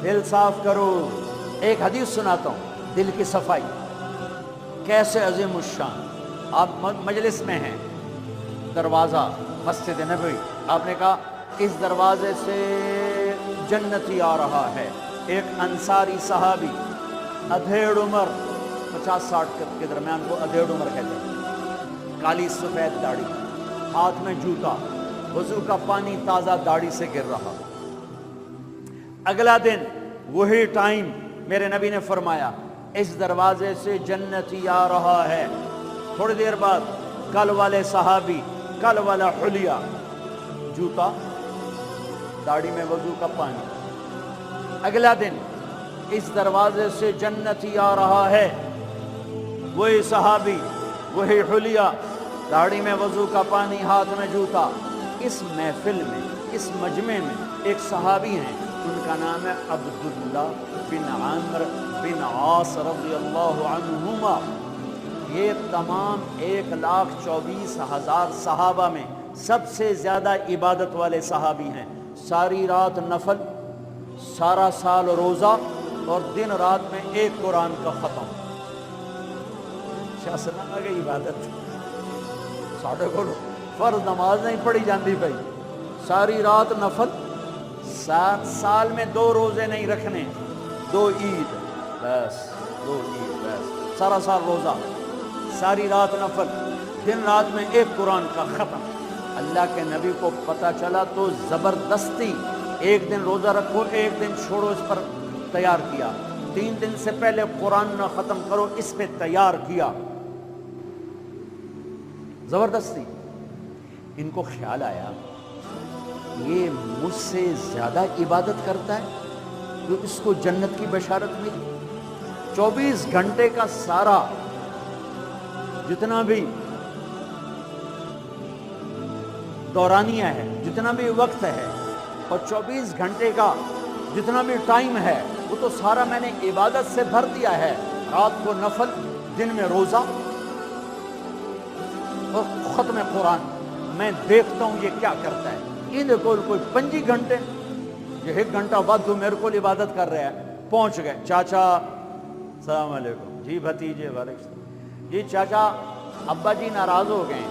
دل صاف کرو. ایک حدیث سناتا ہوں, دل کی صفائی کیسے عظیم الشان. آپ مجلس میں ہیں, دروازہ مسجد نبوی, آپ نے کہا اس دروازے سے جنتی آ رہا ہے. ایک انصاری صحابی, ادھیڑ عمر, 50-60 کے درمیان کو ادھیڑ عمر کہتے ہیں, کالی سفید داڑھی, ہاتھ میں جوتا, وضو کا پانی تازہ داڑھی سے گر رہا. اگلا دن وہی ٹائم میرے نبی نے فرمایا اس دروازے سے جنتی آ رہا ہے. تھوڑی دیر بعد کل والے صحابی, کل والا حلیہ, جوتا, داڑھی میں وضو کا پانی. اگلا دن اس دروازے سے جنتی آ رہا ہے, وہی صحابی, وہی حلیہ, داڑھی میں وضو کا پانی, ہاتھ میں جوتا. اس محفل میں, اس مجمع میں ایک صحابی ہیں, ان کا نام ہے عبداللہ بن عمرو بن عاص رضی اللہ عنہما. یہ تمام 1,24,000 صحابہ میں سب سے زیادہ عبادت والے صحابی ہیں. ساری رات نفل, سارا سال روزہ, اور دن رات میں ایک قرآن کا ختم. شاسنا آگے عبادت ساڑھے کو فرض نماز نہیں پڑھی جاندی بھائی, ساری رات نفل, سال میں 2 روزے نہیں رکھنے, 2 عید بس, 2 عید بس, سارا سال روزہ, ساری رات نفل, دن رات میں ایک قرآن کا ختم. اللہ کے نبی کو پتہ چلا تو زبردستی ایک دن روزہ رکھو, ایک دن چھوڑو, اس پر تیار کیا. 3 دن سے پہلے قرآن نہ ختم کرو, اس پہ تیار کیا, زبردستی. ان کو خیال آیا یہ مجھ سے زیادہ عبادت کرتا ہے تو اس کو جنت کی بشارت ملی. 24 گھنٹے کا سارا جتنا بھی دورانیہ ہے, جتنا بھی وقت ہے, اور 24 گھنٹے کا جتنا بھی ٹائم ہے, وہ تو سارا میں نے عبادت سے بھر دیا ہے. رات کو نفل, دن میں روزہ, اور ختم قرآن. میں دیکھتا ہوں یہ کیا کرتا ہے. یہ دیکھو کوئی 25 گھنٹے, یہ 1 گھنٹہ بعد تو میرے کو عبادت کر رہا ہے. پہنچ گئے, چاچا السلام علیکم, جی بھتیجے وعلیکم السلام, جی چاچا ابا جی ناراض ہو گئے,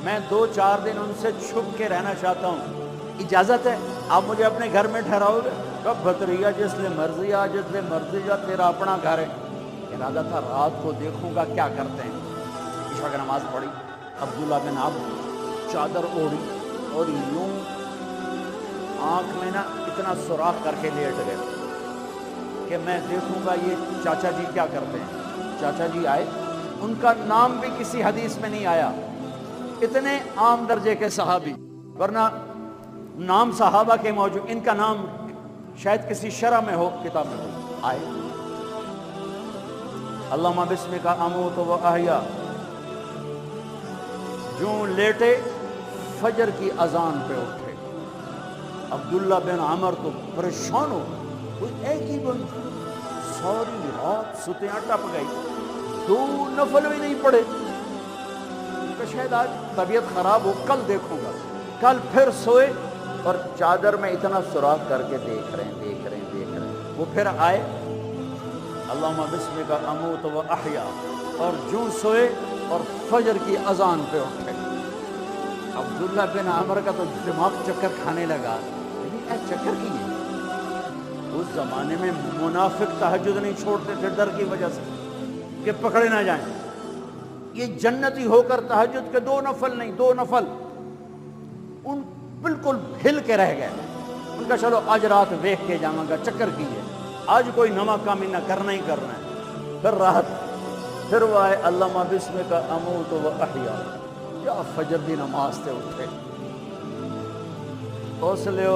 میں 2-4 دن ان سے چھپ کے رہنا چاہتا ہوں, اجازت ہے آپ مجھے اپنے گھر میں ٹھہراؤ گے؟ کب بھتریا جس لئے مرضی آ, جس لئے مرضی جا, تیرا اپنا گھر ہے. ارادہ تھا رات کو دیکھوں گا کیا کرتے ہیں. عشاء کی نماز پڑھی, عبداللہ بن عمرو چادر اوڑھی اور یوں آنکھ میں نا اتنا سوراخ کر کے لیٹ گئے کہ میں دیکھوں گا یہ چاچا جی کیا کرتے ہیں. چاچا جی آئے, ان کا نام بھی کسی حدیث میں نہیں آیا, اتنے عام درجے کے صحابی, ورنہ نام صحابہ کے موجود, ان کا نام شاید کسی شرح میں ہو, کتاب میں ہو. آئے, اللہم بسمک اموت و احیا, جو لیٹے فجر کی اذان پہ اٹھے. عبداللہ بن عمر تو پریشان ہو, کوئی ایک ہی بند, ساری رات ستیاں ٹپ گئی, 2 نفل بھی نہیں پڑے. کہ شاید آج طبیعت خراب ہو, کل دیکھوں گا. کل پھر سوئے اور چادر میں اتنا سوراخ کر کے دیکھ رہے ہیں. وہ پھر آئے, اللہم بسمک اموت و احیا, اور جو سوئے اور فجر کی اذان پہ اٹھے. عبداللہ بن عمر کا تو دماغ چکر کھانے لگا, یہ چکر کی ہے. اس زمانے میں منافق تہجد نہیں چھوڑتے تھے ڈر کی وجہ سے کہ پکڑے نہ جائیں. یہ جنتی ہو کر تہجد کے 2 نفل نہیں, 2 نفل, ان بالکل ہل کے رہ گئے. ان کا چلو آج رات ویکھ کے جاؤں گا, چکر کیجئے, آج کوئی نما کامی نہ کرنا ہی کرنا ہے. پھر رات, پھر وہ آئے, اللہم بسمک اموت و احیا, یا فجر دی نماز تے اٹھے. اس لیے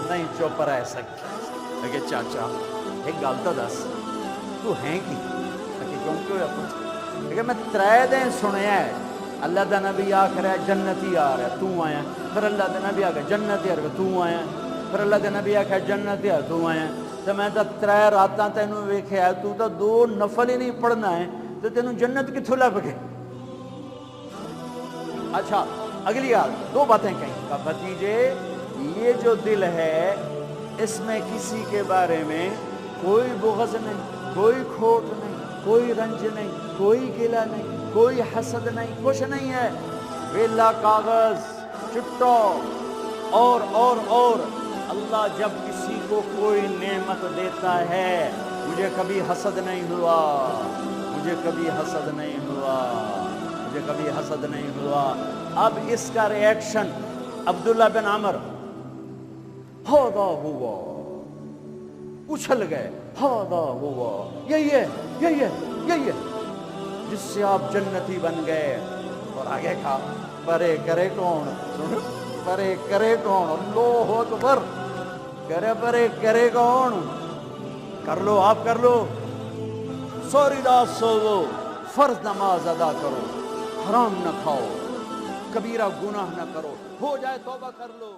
نہیں چپ رہ سکتے. کہ چاچا ایک گل تو دس, تو ہیں کی کیونکہ ہوا پوچھ, کہ میں 3 دن سنیا ہے اللہ دا نبی آکھ رہا ہے جنتی آ رہا ہے, تو آیا. پھر اللہ دا نبی آکھ جنتی آ رہا ہے, تو آیا. پھر اللہ دا نبی آکھ جنتی آ, تو آیا. تو میں تو 3 راتاں تینوں ویکھیا, تو 2 نفل ہی نہیں پڑھنا ہے, تو تینوں جنت کتھوں لب گئے؟ اچھا اگلی یاد 2 باتیں کہیں. کہ بھتیجے یہ جو دل ہے اس میں کسی کے بارے میں کوئی بغض نہیں، کوئی کھوٹ نہیں، کوئی رنج نہیں، کوئی گلہ نہیں، کوئی حسد نہیں، کچھ نہیں ہے۔ ویلا کاغذ چٹو اور اللہ جب کسی کو کوئی نعمت دیتا ہے، مجھے کبھی حسد نہیں ہوا، مجھے کبھی حسد نہیں ہوا، مجھے کبھی حسد نہیں ہوا۔ اب اس کا ری ایکشن عبداللہ بن عمر، ہاذا ہوا، اچھل گئے، ہاذا ہوا، یہی ہے، یہی ہے، یہی ہے جس سے آپ جنتی بن گئے۔ اور آگے کہا پرے کرے کون، پرے کرے کون، اللہ اکبر، کرے پرے کرے کون، کر لو آپ کر لو، سوری رات سوو، فرض نماز ادا کرو، حرام نہ کھاؤ، کبیرہ گناہ نہ کرو، ہو جائے توبہ کر لو۔